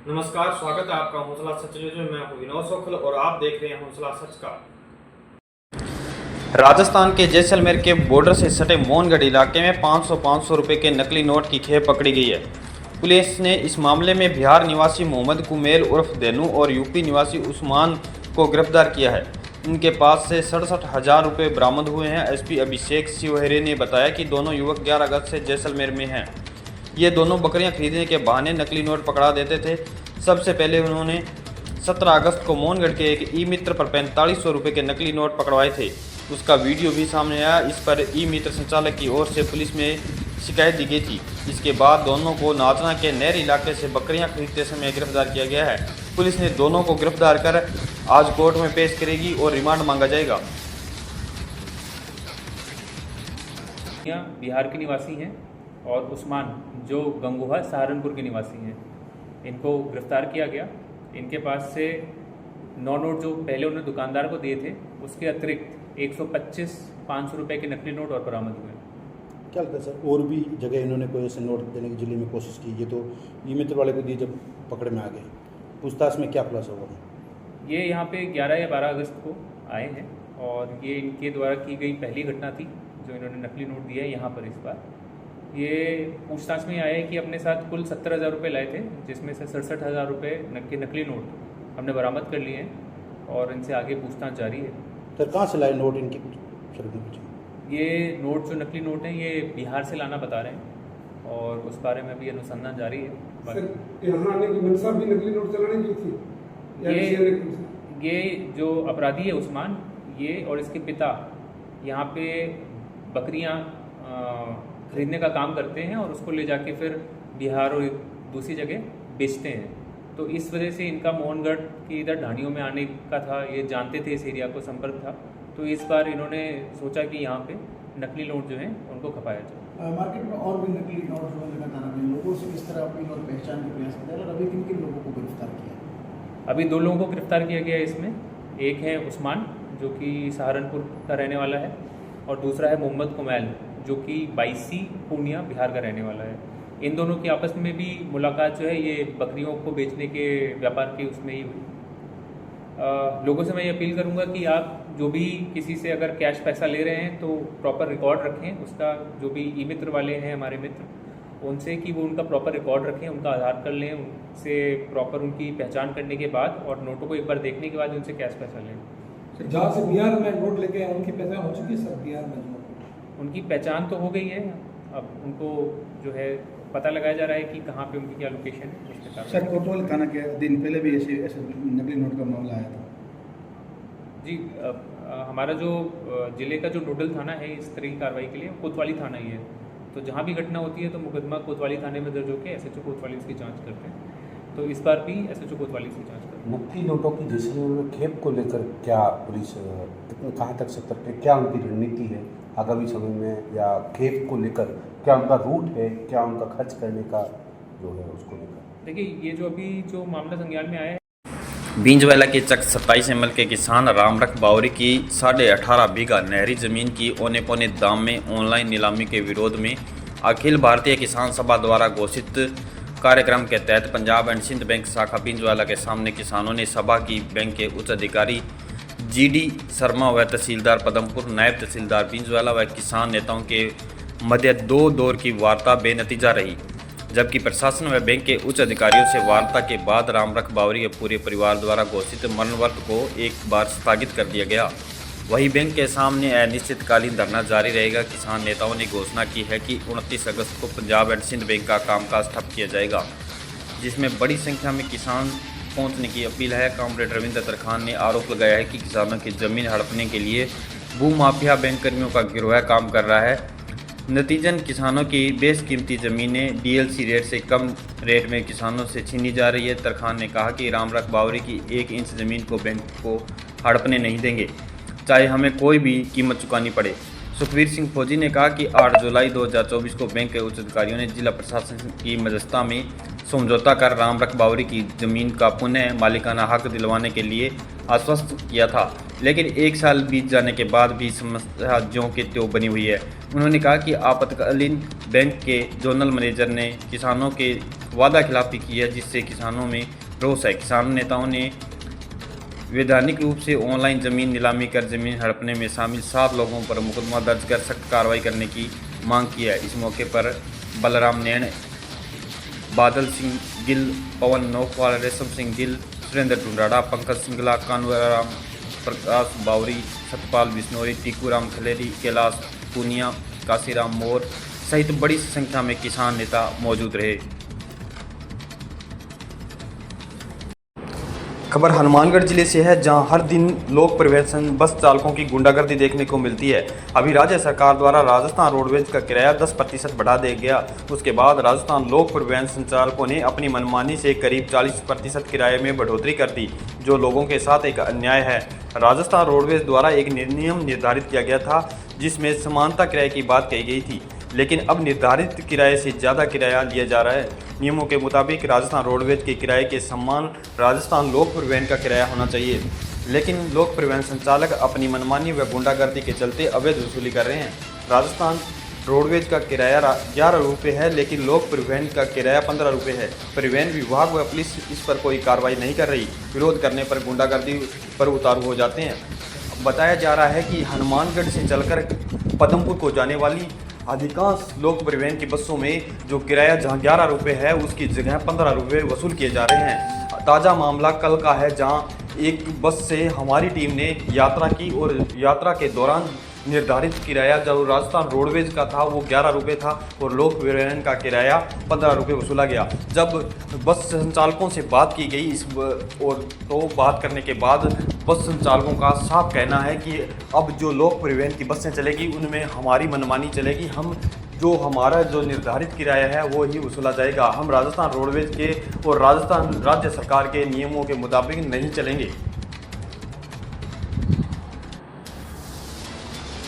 नमस्कार, स्वागत है आपका हौसला सच न्यूज में। मैं हूं विनोद सोखल और आप देख रहे हैं हौसला सच का। राजस्थान के जैसलमेर के बॉर्डर से सटे मोहनगढ़ इलाके में 500 रुपए के नकली नोट की खेप पकड़ी गई है। पुलिस ने इस मामले में बिहार निवासी मोहम्मद कुमेल उर्फ देनू और यूपी निवासी उस्मान को गिरफ्तार किया है। इनके पास से 67,000 रुपये बरामद हुए हैं। एसपी अभिषेक शिवहरे ने बताया कि दोनों युवक 11 अगस्त से जैसलमेर में हैं। ये दोनों बकरियां खरीदने के बहाने नकली नोट पकड़ा देते थे। सबसे पहले उन्होंने 17 अगस्त को मोहनगढ़ के एक ई मित्र पर 4500 रुपये के नकली नोट पकड़वाए थे। उसका वीडियो भी सामने आया। इस पर ई मित्र संचालक की ओर से पुलिस में शिकायत दी गई थी। इसके बाद दोनों को नाचना के नहर इलाके से बकरियां खरीदते समय गिरफ्तार किया गया है। पुलिस ने दोनों को गिरफ्तार कर आज कोर्ट में पेश करेगी और रिमांड मांगा जाएगा। बिहार के निवासी हैं और उस्मान जो गंगोहा सहारनपुर के निवासी हैं, इनको गिरफ्तार किया गया। इनके पास से 9 नोट जो पहले उन्होंने दुकानदार को दिए थे, उसके अतिरिक्त 125-500 रुपये के नकली नोट और बरामद हुए। क्या लगता है सर, और भी जगह इन्होंने कोई ऐसे नोट देने की जिले में कोशिश की? ये तो ई मित्र वाले को दिए, जब पकड़ में आ गए, पूछताछ में क्या खुलासा हुआ? ये यहाँ पे 11 या 12 अगस्त को आए हैं और ये इनके द्वारा की गई पहली घटना थी जो इन्होंने नकली नोट दिया है यहाँ पर। इस बार ये पूछताछ में आया है कि अपने साथ कुल 70,000 रुपये लाए थे, जिसमें से 67,000 रुपये के नकली नोट हमने बरामद कर लिए हैं और इनसे आगे पूछताछ जारी है। सर कहाँ से लाए नोट इनकी? कुछ सर कुछ ये नोट जो नकली नोट हैं ये बिहार से लाना बता रहे हैं और उस बारे में भी अनुसंधान जारी है। सर यहाँ आने की मंशा भी नकली नोट चलाने की थी ये जो अपराधी है उस्मान, ये और इसके पिता यहाँ पे बकरियाँ खरीदने का काम करते हैं और उसको ले जाके फिर बिहार और दूसरी जगह बेचते हैं। तो इस वजह से इनका मोहनगढ़ की इधर ढाणियों में आने का था, ये जानते थे, इस एरिया को संपर्क था। तो इस बार इन्होंने सोचा कि यहाँ पे नकली नोट जो हैं उनको खपाया जाए। मार्केट में और भी नकली नोट जो है लगातार आ रहे हैं, लोगों से किस तरह अपनी और पहचान के प्रयास करते हैं, और अभी किन किन लोगों को गिरफ्तार किया? अभी 2 लोगों को गिरफ्तार किया गया है इसमें। एक है उस्मान जो कि सहारनपुर का रहने वाला है और दूसरा है मोहम्मद कुमैल जो कि बाईसी पूर्णिया बिहार का रहने वाला है। इन दोनों की आपस में भी मुलाकात जो है ये बकरियों को बेचने के व्यापार की उसमें ही हुई। लोगों से मैं ये अपील करूंगा कि आप जो भी किसी से अगर कैश पैसा ले रहे हैं तो प्रॉपर रिकॉर्ड रखें उसका। जो भी ई मित्र वाले हैं हमारे मित्र, उनसे कि वो उनका प्रॉपर रिकॉर्ड रखें, उनका आधार कर लें, उनसे प्रॉपर उनकी पहचान करने के बाद और नोटों को एक बार देखने के बाद उनसे कैश पैसा लें। जहाँ से बिहार में नोट लेके आए उनकी पहचान हो चुकी है सर? बिहार में उनकी पहचान तो हो गई है, अब उनको जो है पता लगाया जा रहा है कि कहाँ पे उनकी क्या लोकेशन है। उसके साथ सर कोतवाल थाना के दिन पहले भी ऐसे नकली नोट का मामला आया था जी। हमारा जो जिले का जो नोडल थाना है इस तरह की कार्रवाई के लिए कोतवाली थाना ही है। तो जहाँ भी घटना होती है तो मुकदमा कोतवाली थाने में दर्ज होकर एसएचओ कोतवाली उसकी जांच करते हैं। तो इस बार भी एसएचओ कोतवाली इसकी जांच करते हैं। नकली नोटों की जैसलमेर में खेप को लेकर क्या पुलिस कहाँ तक सतर्क है? क्या उनकी रणनीति है आगामी समय में, या खेप को लेकर क्या उनका रूट है, क्या उनका खर्च करने का जो है उसको लेकर? देखिए, ये जो अभी जो मामला संज्ञान में आया है, बींजवाला के चक 27 एमएल के किसान रामरख बावरी की 18.5 बीघा नहरी जमीन की औने पौने दाम में ऑनलाइन नीलामी के विरोध में अखिल भारतीय किसान सभा द्वारा घोषित कार्यक्रम के तहत पंजाब एंड सिंध बैंक शाखा बींजवाला के सामने किसानों ने सभा की। बैंक के उच्च अधिकारी जीडी शर्मा व तहसीलदार पदमपुर, नायब तहसीलदार बींजवाला व किसान नेताओं के मध्य 2 दौर की वार्ता बेनतीजा रही, जबकि प्रशासन व बैंक के उच्च अधिकारियों से वार्ता के बाद रामरख बावरी के पूरे परिवार द्वारा घोषित मरणव्रत को एक बार स्थगित कर दिया गया। वहीं बैंक के सामने अनिश्चितकालीन धरना जारी रहेगा। किसान नेताओं ने घोषणा की है कि 29 अगस्त को पंजाब एंड सिंध बैंक का कामकाज ठप किया जाएगा, जिसमें बड़ी संख्या में किसान पहुंचने की अपील है। कॉमरेड रविंद्र तरखान ने आरोप लगाया है कि किसानों की जमीन हड़पने के लिए भूमाफिया बैंक कर्मियों का गिरोह काम कर रहा है। नतीजन किसानों की बेशकीमती ज़मीनें डीएलसी रेट से कम रेट में किसानों से छीनी जा रही है। तरखान ने कहा कि रामरख बावरी की 1 इंच ज़मीन को बैंक को हड़पने नहीं देंगे, चाहे हमें कोई भी कीमत चुकानी पड़े। सुखबीर सिंह फौजी ने कहा कि 8 जुलाई 2024 को बैंक के उच्च अधिकारियों ने जिला प्रशासन की मध्यस्थता में समझौता कर रामरख बावरी की ज़मीन का पुनः मालिकाना हक दिलवाने के लिए आश्वस्त किया था, लेकिन 1 साल बीत जाने के बाद भी समस्या ज्यों के त्यों बनी हुई है। उन्होंने कहा कि आपातकालीन बैंक के जोनल मैनेजर ने किसानों के वादा खिलाफी की है, जिससे किसानों में रोष है। किसान नेताओं ने वैधानिक रूप से ऑनलाइन ज़मीन नीलामी कर ज़मीन हड़पने में शामिल 7 लोगों पर मुकदमा दर्ज कर सख्त कार्रवाई करने की मांग की है। इस मौके पर बलराम नैन, बादल सिंह गिल, पवन नौखवाल, रेशम सिंह गिल, सुरेंद्र ढूंढाड़ा, पंकज सिंगला, कानूराम प्रकाश बावरी, सतपाल बिश्नोई, टीकूराम खलेरी, कैलाश पूनिया, काशीराम मोर सहित बड़ी संख्या में किसान नेता मौजूद रहे। खबर हनुमानगढ़ जिले से है, जहां हर दिन लोक परिवहन बस चालकों की गुंडागर्दी देखने को मिलती है। अभी राज्य सरकार द्वारा राजस्थान रोडवेज का किराया 10% बढ़ा दिया गया। उसके बाद राजस्थान लोक परिवहन संचालकों ने अपनी मनमानी से करीब 40% किराए में बढ़ोतरी कर दी, जो लोगों के साथ एक अन्याय है। राजस्थान रोडवेज द्वारा एक नियम निर्धारित किया गया था, जिसमें समानता किराए की बात कही गई थी, लेकिन अब निर्धारित किराए से ज़्यादा किराया लिया जा रहा है। नियमों के मुताबिक राजस्थान रोडवेज के किराए के समान राजस्थान लोक परिवहन का किराया होना चाहिए, लेकिन लोक परिवहन संचालक अपनी मनमानी व गुंडागर्दी के चलते अवैध वसूली कर रहे हैं। राजस्थान रोडवेज का किराया 11 रुपये है, लेकिन लोक परिवहन का किराया 15 रुपये है। परिवहन विभाग व पुलिस इस पर कोई कार्रवाई नहीं कर रही। विरोध करने पर गुंडागर्दी पर उतारू हो जाते हैं। बताया जा रहा है कि हनुमानगढ़ से चलकर पदमपुर को जाने वाली अधिकांश लोक परिवहन की बसों में जो किराया जहां 11 रुपये है, उसकी जगह 15 रुपये वसूल किए जा रहे हैं। ताज़ा मामला कल का है, जहां एक बस से हमारी टीम ने यात्रा की और यात्रा के दौरान निर्धारित किराया जो राजस्थान रोडवेज का था वो 11 रुपये था और लोक परिवहन का किराया 15 रुपये वसूला गया। जब बस संचालकों से बात की गई बात करने के बाद बस संचालकों का साफ कहना है कि अब जो लोक परिवहन की बसें चलेगी उनमें हमारी मनमानी चलेगी। हमारा जो निर्धारित किराया है वो ही वसूला जाएगा। हम राजस्थान रोडवेज के और राजस्थान राज्य सरकार के नियमों के मुताबिक नहीं चलेंगे।